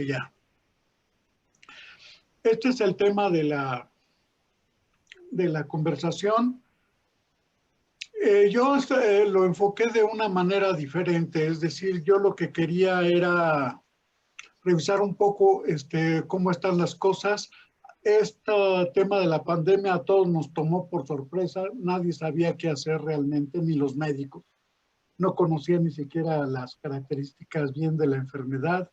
ya. Este es el tema de la conversación. Yo lo enfoqué de una manera diferente, es decir, yo lo que quería era revisar un poco cómo están las cosas. Este tema de la pandemia a todos nos tomó por sorpresa, nadie sabía qué hacer realmente, ni los médicos. No conocían ni siquiera las características bien de la enfermedad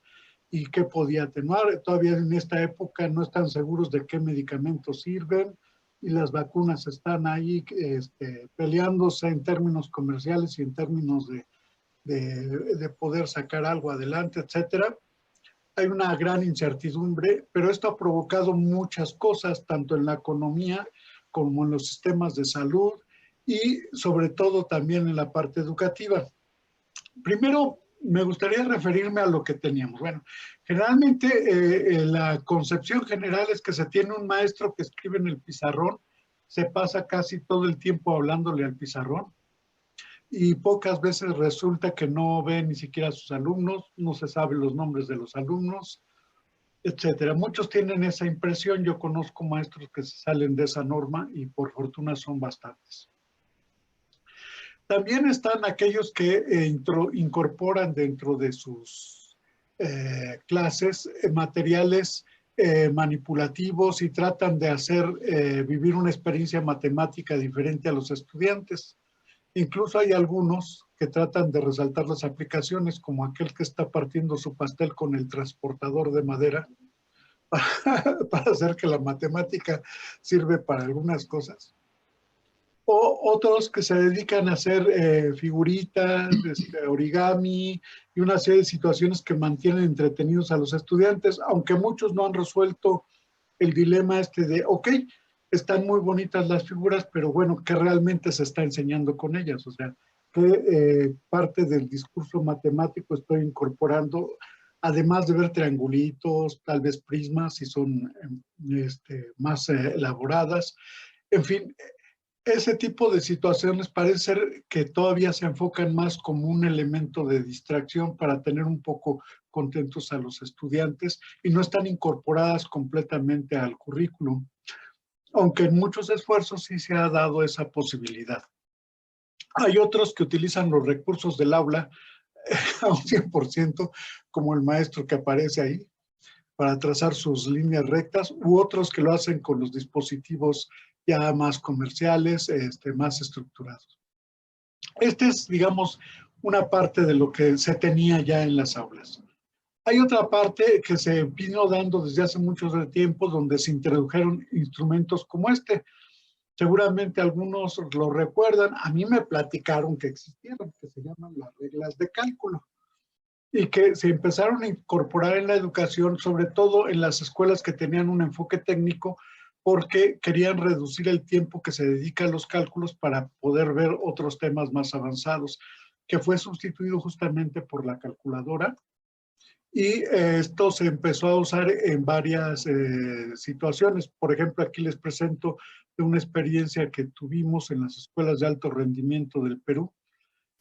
y qué podía atenuar. Todavía en esta época no están seguros de qué medicamentos sirven y las vacunas están ahí peleándose en términos comerciales y en términos de poder sacar algo adelante, etcétera. Hay una gran incertidumbre, pero esto ha provocado muchas cosas, tanto en la economía como en los sistemas de salud y sobre todo también en la parte educativa. Primero, me gustaría referirme a lo que teníamos. Bueno, generalmente la concepción general es que se tiene un maestro que escribe en el pizarrón, se pasa casi todo el tiempo hablándole al pizarrón y pocas veces resulta que no ve ni siquiera a sus alumnos, no se sabe los nombres de los alumnos, etcétera. Muchos tienen esa impresión, yo conozco maestros que se salen de esa norma y por fortuna son bastantes. También están aquellos que incorporan dentro de sus clases materiales manipulativos y tratan de hacer vivir una experiencia matemática diferente a los estudiantes. Incluso hay algunos que tratan de resaltar las aplicaciones, como aquel que está partiendo su pastel con el transportador de madera para hacer que la matemática sirve para algunas cosas. O otros que se dedican a hacer figuritas, origami y una serie de situaciones que mantienen entretenidos a los estudiantes, aunque muchos no han resuelto el dilema de, ok, están muy bonitas las figuras, pero bueno, ¿qué realmente se está enseñando con ellas? O sea, ¿qué parte del discurso matemático estoy incorporando? Además de ver triangulitos, tal vez prismas, si son más elaboradas. En fin, ese tipo de situaciones parece ser que todavía se enfocan más como un elemento de distracción para tener un poco contentos a los estudiantes y no están incorporadas completamente al currículum, aunque en muchos esfuerzos sí se ha dado esa posibilidad. Hay otros que utilizan los recursos del aula a un 100%, como el maestro que aparece ahí, para trazar sus líneas rectas, u otros que lo hacen con los dispositivos ya más comerciales, más estructurados. Esta es, digamos, una parte de lo que se tenía ya en las aulas. Hay otra parte que se vino dando desde hace mucho tiempo, donde se introdujeron instrumentos como este. Seguramente algunos lo recuerdan. A mí me platicaron que existieron, que se llaman las reglas de cálculo y que se empezaron a incorporar en la educación, sobre todo en las escuelas que tenían un enfoque técnico, porque querían reducir el tiempo que se dedica a los cálculos para poder ver otros temas más avanzados, que fue sustituido justamente por la calculadora. Y esto se empezó a usar en varias situaciones. Por ejemplo, aquí les presento de una experiencia que tuvimos en las escuelas de alto rendimiento del Perú,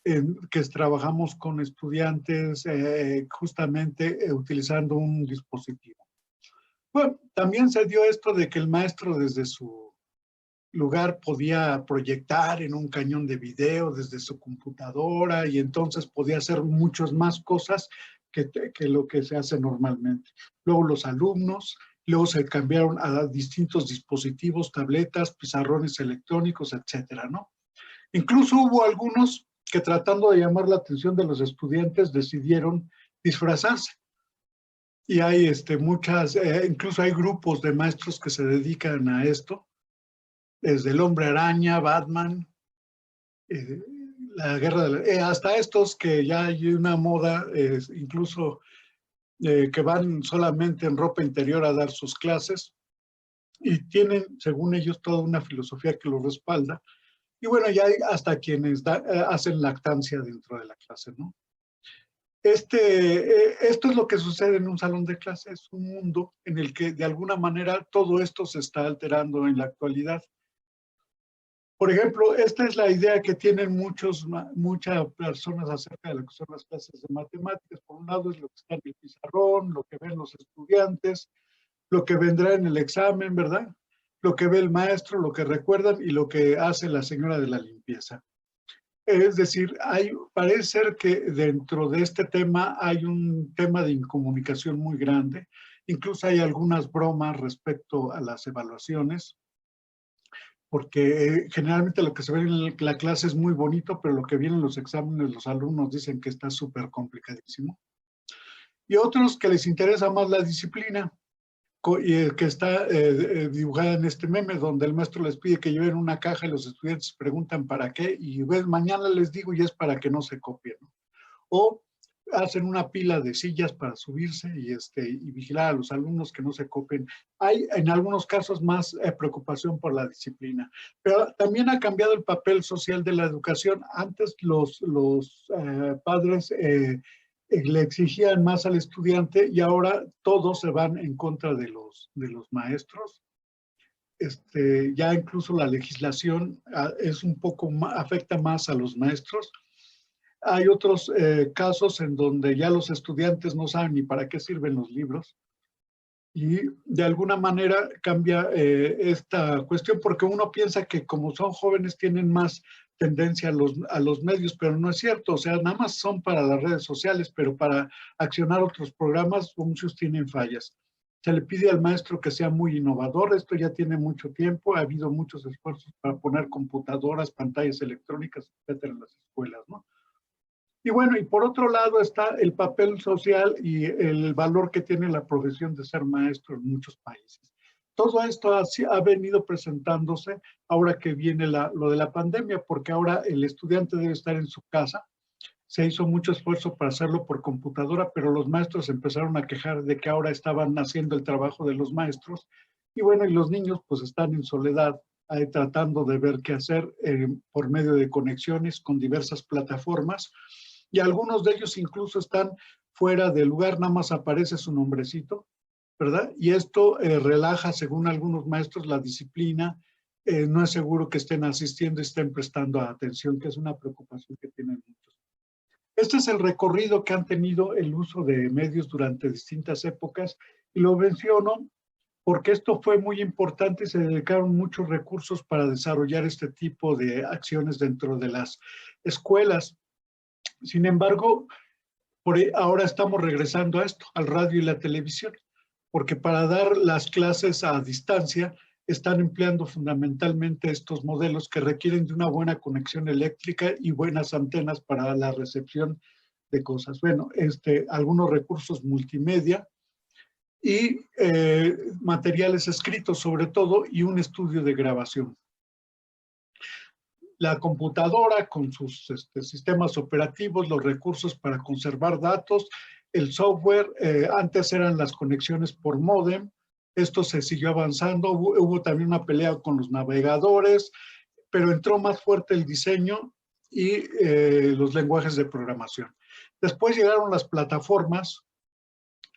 en que trabajamos con estudiantes justamente utilizando un dispositivo. Bueno, también se dio esto de que el maestro desde su lugar podía proyectar en un cañón de video desde su computadora y entonces podía hacer muchas más cosas que lo que se hace normalmente. Luego los alumnos, luego se cambiaron a distintos dispositivos, tabletas, pizarrones electrónicos, etcétera, ¿no? Incluso hubo algunos que tratando de llamar la atención de los estudiantes decidieron disfrazarse. Y hay incluso hay grupos de maestros que se dedican a esto, desde el Hombre Araña, Batman, la guerra hasta estos que ya hay una moda, incluso que van solamente en ropa interior a dar sus clases y tienen, según ellos, toda una filosofía que lo respalda. Y bueno, ya hay hasta quienes hacen lactancia dentro de la clase, ¿no? Esto es lo que sucede en un salón de clase, es un mundo en el que de alguna manera todo esto se está alterando en la actualidad. Por ejemplo, esta es la idea que tienen muchas personas acerca de lo que son las clases de matemáticas. Por un lado es lo que está en el pizarrón, lo que ven los estudiantes, lo que vendrá en el examen, ¿verdad? Lo que ve el maestro, lo que recuerdan y lo que hace la señora de la limpieza. Es decir, parece ser que dentro de este tema hay un tema de incomunicación muy grande. Incluso hay algunas bromas respecto a las evaluaciones, porque generalmente lo que se ve en la clase es muy bonito, pero lo que viene en los exámenes los alumnos dicen que está súper complicadísimo. Y otros que les interesa más la disciplina, y que está dibujada en este meme, donde el maestro les pide que lleven una caja y los estudiantes preguntan para qué, y ves, mañana les digo y es para que no se copien, ¿no? O hacen una pila de sillas para subirse y vigilar a los alumnos que no se copien. Hay en algunos casos más preocupación por la disciplina, pero también ha cambiado el papel social de la educación. Antes los padres le exigían más al estudiante y ahora todos se van en contra de los maestros. Ya incluso la legislación es un poco afecta más a los maestros. Hay otros casos en donde ya los estudiantes no saben ni para qué sirven los libros y de alguna manera cambia esta cuestión porque uno piensa que como son jóvenes tienen más tendencia a los medios, pero no es cierto. O sea, nada más son para las redes sociales, pero para accionar otros programas muchos tienen fallas. Se le pide al maestro que sea muy innovador. Esto ya tiene mucho tiempo. Ha habido muchos esfuerzos para poner computadoras, pantallas electrónicas, etcétera, en las escuelas, ¿no? Y bueno, y por otro lado está el papel social y el valor que tiene la profesión de ser maestro en muchos países. Todo esto ha venido presentándose ahora que viene lo de la pandemia, porque ahora el estudiante debe estar en su casa. Se hizo mucho esfuerzo para hacerlo por computadora, pero los maestros empezaron a quejar de que ahora estaban haciendo el trabajo de los maestros. Y bueno, y los niños pues están en soledad, tratando de ver qué hacer por medio de conexiones con diversas plataformas. Y algunos de ellos incluso están fuera del lugar, nada más aparece su nombrecito, ¿verdad? Y esto relaja, según algunos maestros, la disciplina. No es seguro que estén asistiendo y estén prestando atención, que es una preocupación que tienen muchos. Este es el recorrido que han tenido el uso de medios durante distintas épocas y lo menciono porque esto fue muy importante y se dedicaron muchos recursos para desarrollar este tipo de acciones dentro de las escuelas. Sin embargo, ahora estamos regresando a esto, al radio y la televisión, porque para dar las clases a distancia están empleando fundamentalmente estos modelos que requieren de una buena conexión eléctrica y buenas antenas para la recepción de cosas. Bueno, algunos recursos multimedia y materiales escritos sobre todo y un estudio de grabación. La computadora con sus sistemas operativos, los recursos para conservar datos, el software, antes eran las conexiones por módem, esto se siguió avanzando, hubo también una pelea con los navegadores, pero entró más fuerte el diseño y los lenguajes de programación. Después llegaron las plataformas,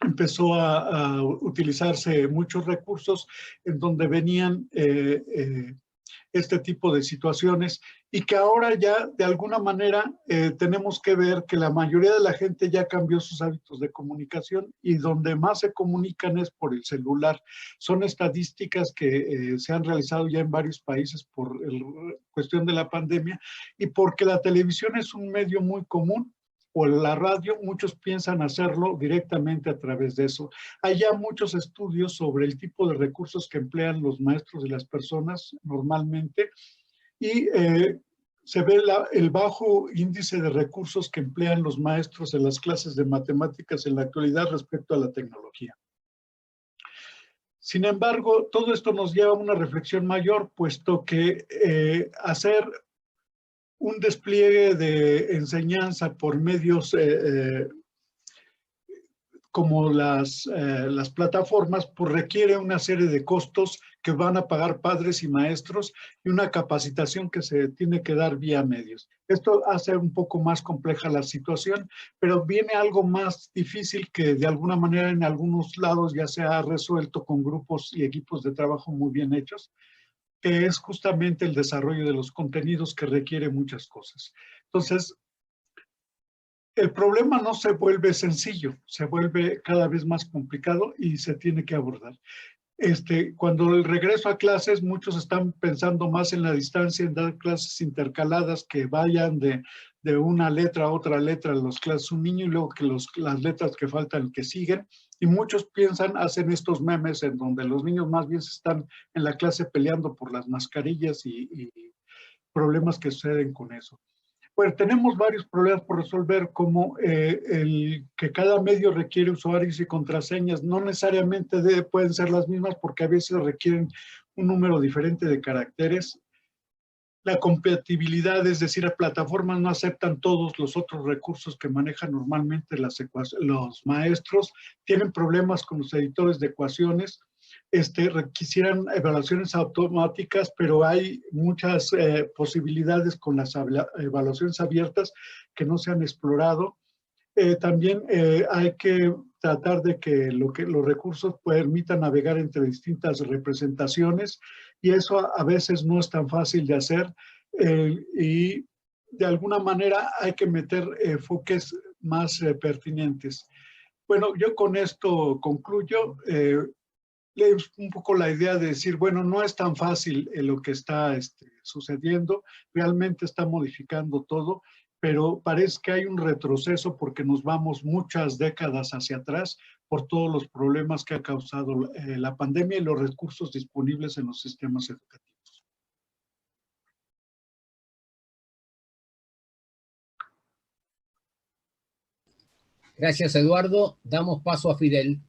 empezó a utilizarse muchos recursos en donde venían este tipo de situaciones y que ahora ya de alguna manera tenemos que ver que la mayoría de la gente ya cambió sus hábitos de comunicación y donde más se comunican es por el celular. Son estadísticas que se han realizado ya en varios países por cuestión de la pandemia y porque la televisión es un medio muy común o la radio, muchos piensan hacerlo directamente a través de eso. Hay ya muchos estudios sobre el tipo de recursos que emplean los maestros y las personas normalmente y se ve el bajo índice de recursos que emplean los maestros en las clases de matemáticas en la actualidad respecto a la tecnología. Sin embargo, todo esto nos lleva a una reflexión mayor, puesto que hacer un despliegue de enseñanza por medios como las plataformas, pues requiere una serie de costos que van a pagar padres y maestros y una capacitación que se tiene que dar vía medios. Esto hace un poco más compleja la situación, pero viene algo más difícil que de alguna manera en algunos lados ya se ha resuelto con grupos y equipos de trabajo muy bien hechos. que es justamente el desarrollo de los contenidos que requiere muchas cosas. Entonces, el problema no se vuelve sencillo, se vuelve cada vez más complicado y se tiene que abordar. Cuando el regreso a clases, muchos están pensando más en la distancia, en dar clases intercaladas que vayan de una letra a otra letra en las clases un niño y luego que las letras que faltan que siguen. Y muchos piensan, hacen estos memes en donde los niños más bien se están en la clase peleando por las mascarillas y problemas que suceden con eso. Pues tenemos varios problemas por resolver, como que cada medio requiere usuarios y contraseñas. No necesariamente pueden ser las mismas porque a veces requieren un número diferente de caracteres. La compatibilidad, es decir, las plataformas no aceptan todos los otros recursos que manejan normalmente los maestros. Tienen problemas con los editores de ecuaciones. Quisieran evaluaciones automáticas, pero hay muchas posibilidades con las evaluaciones abiertas que no se han explorado. También hay que tratar de que los recursos permitan navegar entre distintas representaciones y eso a veces no es tan fácil de hacer y de alguna manera hay que meter enfoques más pertinentes. Bueno, yo con esto concluyo. Es un poco la idea de decir, bueno, no es tan fácil lo que está sucediendo, realmente está modificando todo, pero parece que hay un retroceso porque nos vamos muchas décadas hacia atrás por todos los problemas que ha causado la pandemia y los recursos disponibles en los sistemas educativos. Gracias, Eduardo. Damos paso a Fidel.